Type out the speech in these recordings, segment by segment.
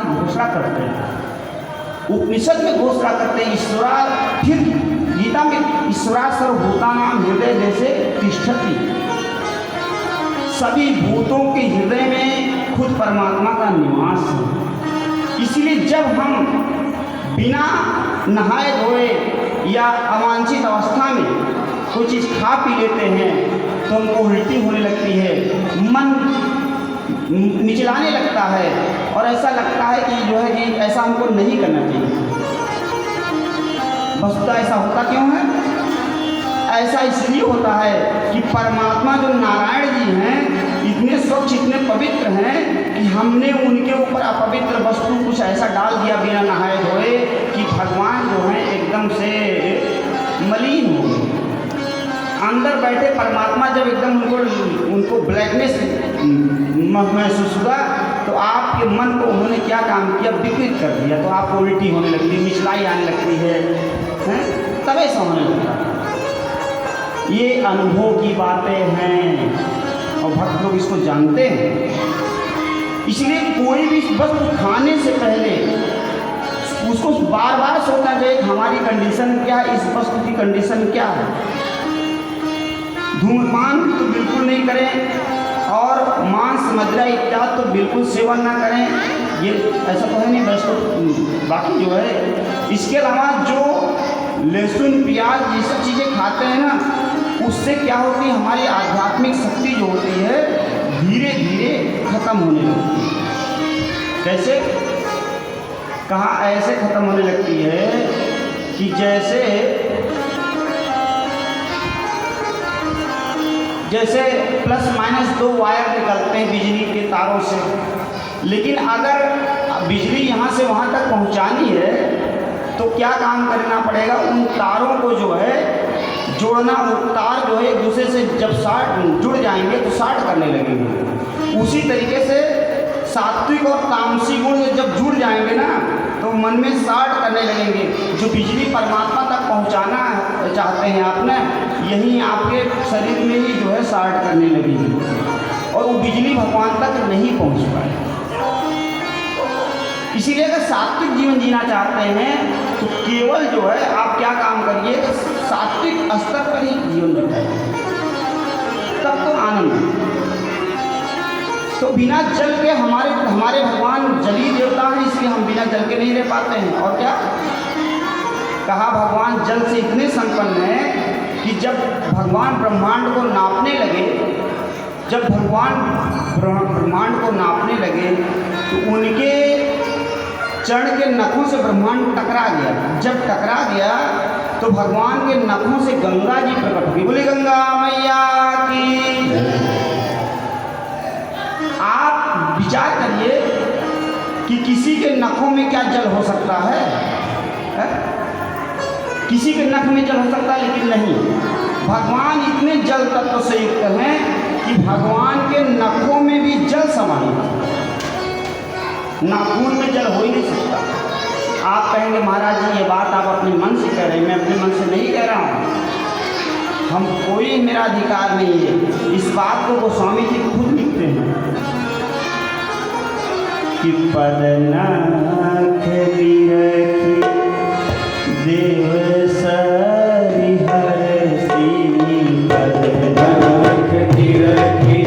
घोषणा करते हैं, उपनिषद में घोषणा करते हैं ईश्वरा, फिर गीता में ईश्वरा सर्वभूतानां हृदय जैसे तिष्ठति, सभी भूतों के हृदय में खुद परमात्मा का निवास है। इसलिए जब हम बिना नहाए धोए या अवांछित अवस्था में कोई चीज़ खा पी लेते हैं तो हमको उल्टी होने लगती है, मन निचलाने लगता है और ऐसा लगता है कि जो है कि ऐसा हमको नहीं करना चाहिए। वस्तुतः ऐसा होता क्यों है? ऐसा इसलिए होता है कि परमात्मा जो नारायण जी हैं इतने स्वच्छ, इतने पवित्र हैं कि हमने उनके ऊपर अपवित्र वस्तु कुछ ऐसा डाल दिया बिना नहाए धोए कि भगवान जो हैं एकदम से मलिन हो गए। अंदर बैठे परमात्मा जब एकदम उनको ब्लैकनेस महसूस हुआ तो आपके मन को उन्होंने क्या काम किया, विकृत कर दिया, तो आपको उल्टी होने लगती है, मिचलाई आने लगती है, तब ऐसा होने लगता है। ये अनुभव की बातें हैं और भक्त लोग इसको जानते हैं। इसलिए कोई भी वस्तु खाने से पहले उसको बार बार सोचना चाहिए हमारी कंडीशन क्या है, इस वस्तु की कंडीशन क्या है। धूम्रपान तो बिल्कुल नहीं करें और मांस मदिरा इत्यादि तो बिल्कुल सेवन ना करें, ये ऐसा तो है नहीं वैसे। बाकी जो है इसके अलावा जो लहसुन प्याज ये सब चीज़ें खाते हैं ना, उससे क्या होती है, हमारी आध्यात्मिक शक्ति जो होती है धीरे धीरे खत्म होने लगती है। कैसे? कहाँ ऐसे खत्म होने लगती है कि जैसे प्लस माइनस 2 वायर निकलते हैं बिजली के तारों से, लेकिन अगर बिजली यहाँ से वहाँ तक पहुँचानी है तो क्या काम करना पड़ेगा, उन तारों को जो है जोड़ना। वो तार जो है एक दूसरे से जब जुड़ जाएंगे तो शार्ट करने लगेंगे। उसी तरीके से सात्विक और तामसी गुण जब जुड़ जाएंगे ना तो मन में शार्ट करने लगेंगे। जो बिजली परमात्मा तक पहुंचाना चाहते हैं आपने, यही आपके शरीर में ही जो है शार्ट करने लगेगी और वो बिजली भगवान तक नहीं पहुंच पाए। इसीलिए अगर सात्विक जीवन जीना चाहते हैं तो केवल जो है आप क्या काम करिए, सात्विक स्तर पर ही जीवन बिताइए, तब तो आनंद। तो बिना जल के हमारे भगवान जली देवता हैं, इसलिए हम बिना जल के नहीं रह पाते हैं। और क्या कहा, भगवान जल से इतने संपन्न हैं कि जब भगवान ब्रह्मांड को नापने लगे, जब भगवान ब्रह्मांड को नापने लगे तो उनके चरण के नखों से ब्रह्मांड टकरा गया। जब टकरा गया तो भगवान के नखों से गंगा जी प्रकट हुई। बोले गंगा मैया की। आप विचार करिए कि किसी के नखों में क्या जल हो सकता है? किसी के नख में जल हो सकता है, लेकिन नहीं, भगवान इतने जल तत्व से युक्त हैं कि भगवान के नखों में भी जल समाहित है। नाखून में जल हो ही नहीं सकता। आप कहेंगे महाराज जी ये बात आप अपने मन से कह रहे हैं, मैं अपने मन से नहीं कह रहा हूँ, हम कोई मेरा अधिकार नहीं है। इस बात को गोस्वामी जी खुद लिखते हैं कि पदनाख बिरखी देव सरि हरसी, पदनाख बिरखी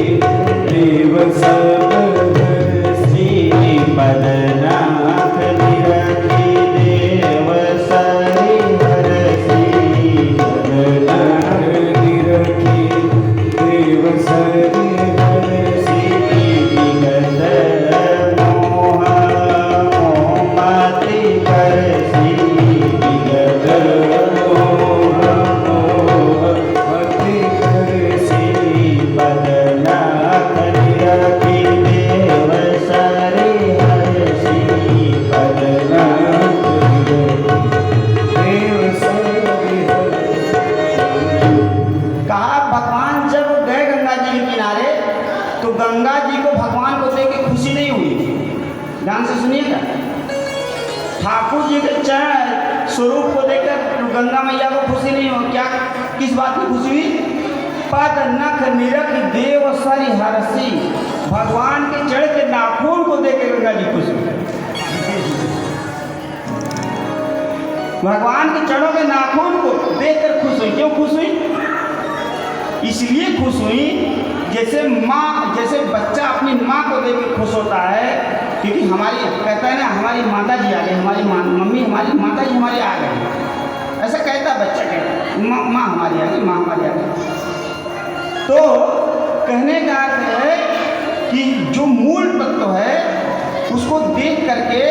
देव सब हरसी, पदनाख बिरखी देव सरि हरसी, पदनाख बिरखी देव सरि हरसी, विगत मोह मोहमति करसी, विगत मोह मोहमति करसी, पदनाख बिरखी देव सरि हरसी, पदनाख बिरखी देव सरि हरसी। कहा भगवान जब गए गंगा जी के किनारे तो गंगा जी को भगवान को देख के खुशी नहीं हुई। ध्यान से सुनिएगा, ठाकुर जी के चरण स्वरूप को देखकर गंगा मैया को खुशी नहीं हुई। क्या, किस बात की खुशी हुई? पद नख निरख देव सरि हरसी, भगवान के चरण के नाखून को देख के गंगा जी खुश हुई। भगवान के चरणों के नाखून को देखकर खुश हुई। क्यों खुश हुई? इसलिए खुश हुई जैसे बच्चा अपनी माँ को देखकर खुश होता है, क्योंकि हमारी कहता है ना हमारी माता जी आ गई, हमारी मम्मी हमारी माता जी हमारी आ गई, ऐसा कहता बच्चा, कहता माँ हमारी आ गई, माँ हमारी आ गई। तो कहने का अर्थ है कि जो मूल तत्व है उसको देख करके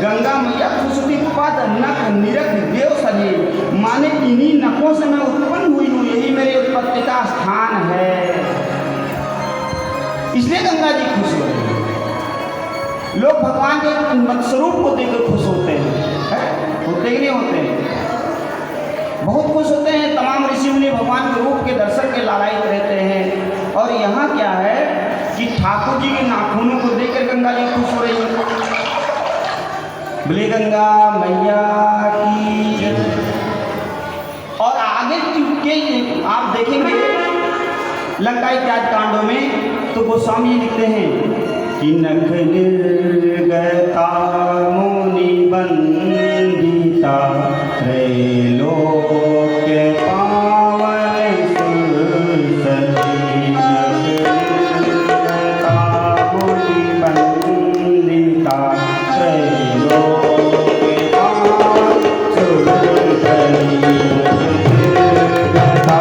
गंगा मैया खुश हुई। पद नख निरख देव शरीर, माने इन्हीं नखों से मैं उत्पन्न हुई हूँ, यही मेरे उत्पत्ति का स्थान है, इसलिए गंगा जी खुश होती है। लोग भगवान के स्वरूप को देखकर खुश होते हैं, होते ही नहीं होते हैं, बहुत खुश होते हैं। तमाम ऋषि मुनि भगवान के रूप के दर्शन के लालायित रहते हैं। और यहाँ क्या है कि ठाकुर जी के नाखूनों को देखकर गंगा जी खुश हो रही है। बोले गंगा मैया की जय। और आगे के आप देखेंगे लंका इत्यादि कांडों में तो गोस्वामी जी लिखते हैं कि नख निर्गता मुनि बंदिता त्रैलोक पावन सुरसती, निर्गता मुनि बंदिता त्रैलोक पावन सुरसती, निर्गता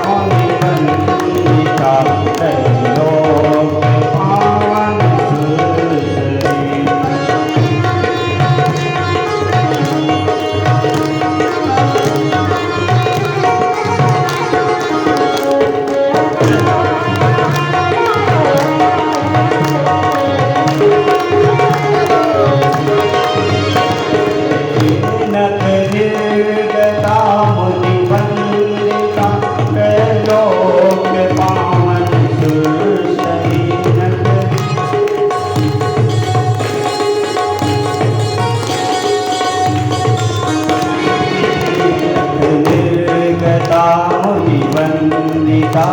मुनि बंदिता त्रैलोक पावन सुरसती। नख निर्गता मुनि बंदिता त्रैलोक पावन सुरसती, निर्गता मुनि बंदिता